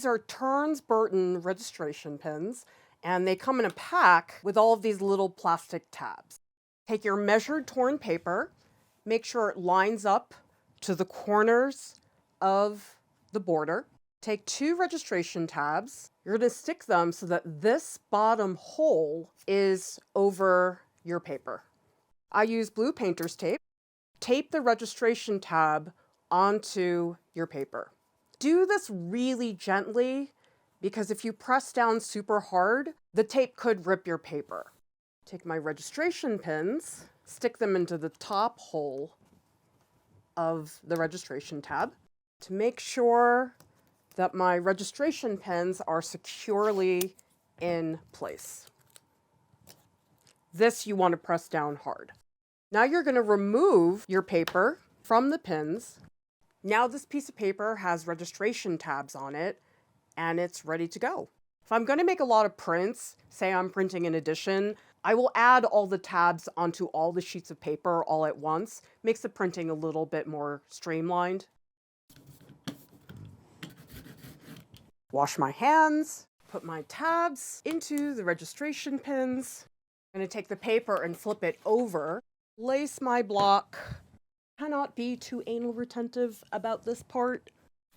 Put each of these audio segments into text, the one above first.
These are Ternes Burton registration pins, and they come in a pack with all of these little plastic tabs. Take your measured torn paper, make sure it lines up to the corners of the border. Take 2 registration tabs. You're going to stick them so that this bottom hole is over your paper. I use blue painter's tape. Tape the registration tab onto your paper. Do this really gently because if you press down super hard, the tape could rip your paper. Take my registration pins, stick them into the top hole of the registration tab to make sure that my registration pins are securely in place. This you want to press down hard. Now you're going to remove your paper from the pins. Now this piece of paper has registration tabs on it and it's ready to go. If I'm going to make a lot of prints, say I'm printing an edition, I will add all the tabs onto all the sheets of paper all at once. Makes the printing a little bit more streamlined. Wash my hands, put my tabs into the registration pins. I'm going to take the paper and flip it over. Lace my block. Cannot be too anal retentive about this part.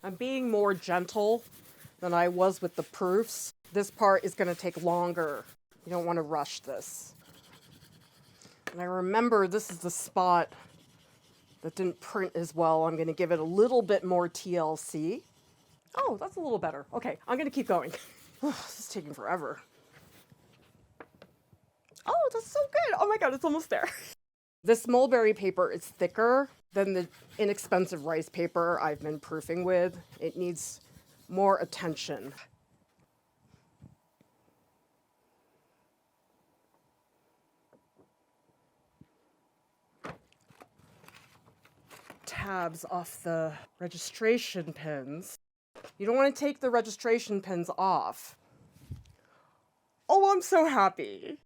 I'm being more gentle than I was with the proofs. This part is going to take longer. You don't want to rush this. And I remember this is the spot that didn't print as well. I'm going to give it a little bit more TLC. Oh, that's a little better. Okay, I'm going to keep going. This is taking forever. Oh, that's so good. Oh my God, it's almost there. This mulberry paper is thicker than the inexpensive rice paper I've been proofing with. It needs more attention. Tabs off the registration pins. You don't want to take the registration pins off. Oh, I'm so happy.